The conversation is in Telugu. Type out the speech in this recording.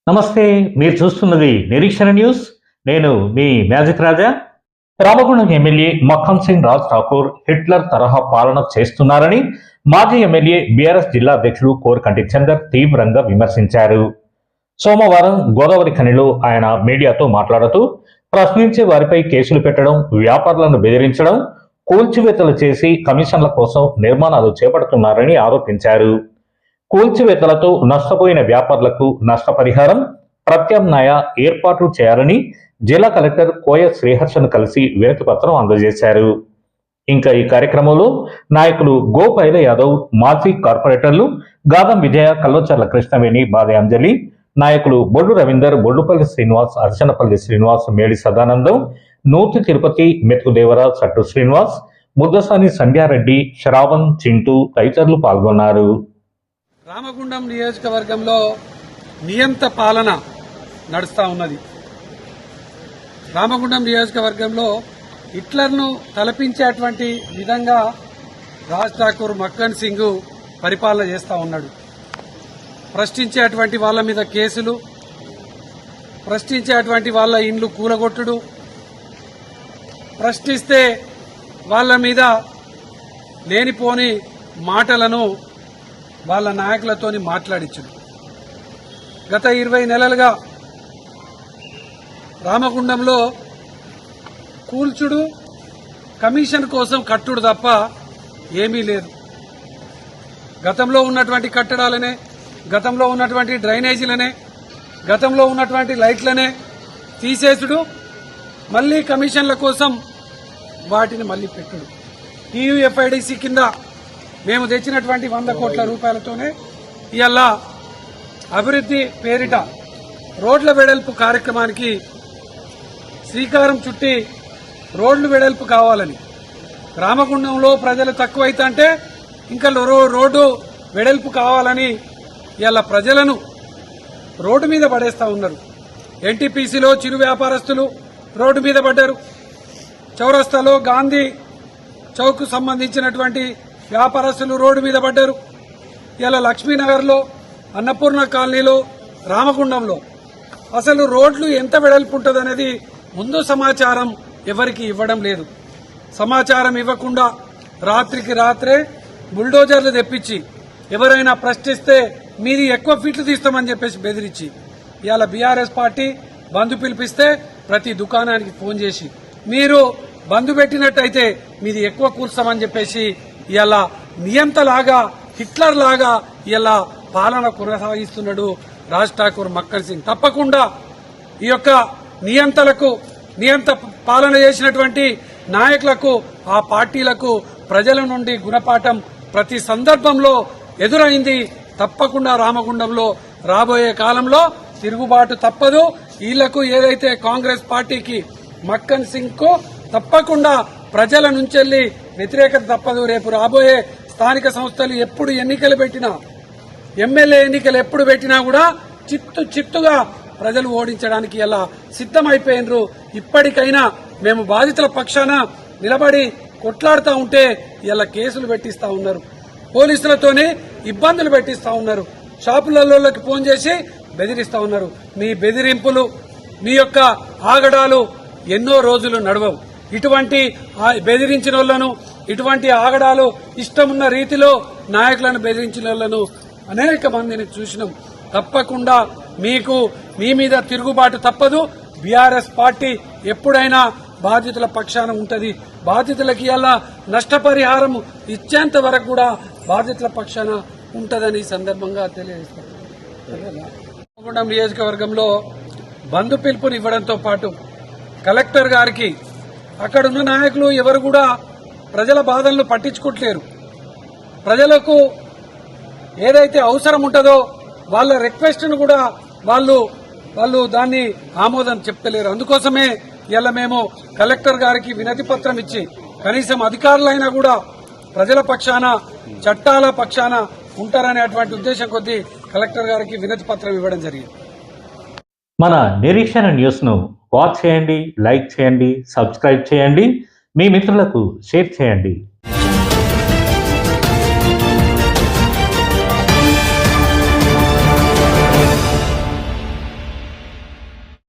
నమస్తే. మీరు చూస్తున్నది నిరీక్షణ న్యూస్. నేను మీ మ్యాజిక్ రాజా. రామగుండం ఎమ్మెల్యే మక్కన్ సింగ్ రాజ్ ఠాకూర్ హిట్లర్ తరహా పాలన చేస్తున్నారని మాజీ ఎమ్మెల్యే బీఆర్ఎస్ జిల్లా అధ్యక్షుడు కోరకంటి చందర్ తీవ్రంగా విమర్శించారు. సోమవారం గోదావరి ఖనిలో ఆయన మీడియాతో మాట్లాడుతూ ప్రశ్నించే వారిపై కేసులు పెట్టడం, వ్యాపారులను బెదిరించడం, కూల్చివేతలు చేసి కమిషన్ల కోసం నిర్మాణాలు చేపడుతున్నారని ఆరోపించారు. కూల్చివేతలతో నష్టపోయిన వ్యాపారులకు నష్టపరిహారం, ప్రత్యామ్నాయ ఏర్పాట్లు చేయాలని జిల్లా కలెక్టర్ కోయ శ్రీహర్షను కలిసి వినతిపత్రం అందజేశారు. ఇంకా ఈ కార్యక్రమంలో నాయకులు గోపైల యాదవ్, మాజీ కార్పొరేటర్లు గాదం విజయ, కల్వచర్ల కృష్ణవేణి, బాదే అంజలి, నాయకులు బొడ్డు రవీందర్, బొడ్డుపల్లి శ్రీనివాస్, అర్చనపల్లి శ్రీనివాస్, మేడి సదానందం, నూతి తిరుపతి, మెతుకుదేవర, సట్టు శ్రీనివాస్, ముద్దసాని సంధ్యారెడ్డి, శ్రావణ్, చింటూ తదితరులు పాల్గొన్నారు. రామగుండం నియోజకవర్గంలో నియంత పాలన నడుస్తూ ఉన్నది. రామగుండం నియోజకవర్గంలో హిట్లర్ను తలపించేటువంటి విధంగా రాజ్ ఠాకూర్, మక్కన్ సింగ్ పరిపాలన చేస్తూ ఉన్నాడు. ప్రశ్నించేటువంటి వాళ్ళ మీద కేసులు, ప్రశ్నించేటువంటి వాళ్ళ ఇండ్లు కూలగొట్టుడు, ప్రశ్నిస్తే వాళ్ళ మీద లేనిపోని మాటలను వాళ్ళ నాయకులతోని మాట్లాడించుడు. గత 20 నెలలుగా రామగుండంలో కూల్చుడు, కమిషన్ కోసం కట్టుడు తప్ప ఏమీ లేదు. గతంలో ఉన్నటువంటి కట్టడాలనే, గతంలో ఉన్నటువంటి డ్రైనేజీలనే, గతంలో ఉన్నటువంటి లైట్లనే తీసేసుడు, మళ్లీ కమిషన్ల కోసం వాటిని మళ్లీ పెట్టుడు. టీయూఎఫ్ఐడిసి కింద మేము తెచ్చినటువంటి 100 కోట్ల రూపాయలతోనే ఇవాళ అభివృద్ధి పేరిట రోడ్ల వెడల్పు కార్యక్రమానికి శ్రీకారం చుట్టి రోడ్లు వెడల్పు కావాలని, రామగుండంలో ప్రజలు తక్కువైతే ఇంకా రోడ్డు వెడల్పు కావాలని ఇవాళ ప్రజలను రోడ్డు మీద పడేస్తా ఉన్నారు. ఎన్టీపీసీలో చిరు వ్యాపారస్తులు రోడ్డు మీద పడ్డారు. చౌరస్తాలో గాంధీ చౌక్ సంబంధించినటువంటి వ్యాపారస్తులు రోడ్డు మీద పడ్డారు. ఇలా లక్ష్మీనగర్లో, అన్నపూర్ణ కాలనీలో, రామగుండంలో అసలు రోడ్లు ఎంత వెడల్పు ఉంటుందనేది ముందు సమాచారం ఎవరికి ఇవ్వడం లేదు. సమాచారం ఇవ్వకుండా రాత్రికి రాత్రే బుల్డోజర్లు తెప్పించి ఎవరైనా ప్రశ్నిస్తే మీది ఎక్కువ ఫీట్లు తీస్తామని చెప్పేసి బెదిరించి ఇవాళ బీఆర్ఎస్ పార్టీ బంద్ పిలిపిస్తే ప్రతి దుకాణానికి ఫోన్ చేసి మీరు బంద్ పెట్టినట్టయితే మీది ఎక్కువ కూర్స్తామని చెప్పేసి ఇలా నియంతలాగా, హిట్లర్ లాగా ఇలా పాలన కొనసాగిస్తున్నాడు రాజ్ ఠాకూర్, మక్కన్ సింగ్. తప్పకుండా ఈ యొక్క నియంత పాలన చేసినటువంటి నాయకులకు, ఆ పార్టీలకు ప్రజల నుండి గుణపాఠం ప్రతి సందర్భంలో ఎదురైంది. తప్పకుండా రామగుండంలో రాబోయే కాలంలో తిరుగుబాటు తప్పదు. వీళ్లకు ఏదైతే కాంగ్రెస్ పార్టీకి, మక్కన్ సింగ్ కు తప్పకుండా ప్రజల నుంచెల్లి వ్యతిరేకత తప్పదు. రేపు రాబోయే స్థానిక సంస్థలు ఎప్పుడు ఎన్నికలు పెట్టినా, ఎమ్మెల్యే ఎన్నికలు ఎప్పుడు పెట్టినా కూడా చిత్తుగా ప్రజలు ఓడించడానికి ఇలా సిద్దమైపోయినరు. ఇప్పటికైనా మేము బాధితుల పక్షాన నిలబడి కొట్లాడుతూ ఉంటే ఇలా కేసులు పెట్టిస్తా ఉన్నారు, పోలీసులతోనే ఇబ్బందులు పెట్టిస్తా ఉన్నారు, షాపులలోకి ఫోన్ చేసి బెదిరిస్తా ఉన్నారు. మీ బెదిరింపులు, మీ యొక్క ఆగడాలు ఎన్నో రోజులు నడవవు. ఇటువంటి బెదిరించిన వాళ్లను, ఇటువంటి ఆగడాలు, ఇష్టమున్న రీతిలో నాయకులను బెదిరించిన వాళ్లను అనేక మందిని చూసినాం. తప్పకుండా మీ మీద తిరుగుబాటు తప్పదు. బీఆర్ఎస్ పార్టీ ఎప్పుడైనా బాధితుల పక్షాన ఉంటది. బాధితులకి ఇలా నష్టపరిహారం ఇచ్చేంత వరకు కూడా బాధితుల పక్షాన ఉంటదని సందర్భంగా తెలియజేస్తారు. రామగుండం నియోజకవర్గంలో బంద్ పిలుపుని ఇవ్వడంతో పాటు కలెక్టర్ గారికి అక్కడున్న నాయకులు ఎవరు కూడా ప్రజల బాధలను పట్టించుకోవట్లేరు. ప్రజలకు ఏదైతే అవసరం ఉంటుందో వాళ్ళ రిక్వెస్ట్ను కూడా వాళ్ళు దాన్ని ఆమోదం చెప్తలేరు. అందుకోసమే ఇలా మేము కలెక్టర్ గారికి వినతి పత్రం ఇచ్చి కనీసం అధికారులైనా కూడా ప్రజల పక్షాన, చట్టాల పక్షాన ఉంటారనేటువంటి ఉద్దేశం కొద్దీ కలెక్టర్ గారికి వినతి పత్రం ఇవ్వడం జరిగింది. మన నిరీక్షణ న్యూస్ను వాచ్ చేయండి, లైక్ చేయండి, సబ్స్క్రైబ్ చేయండి, మీ మిత్రులకు షేర్ చేయండి.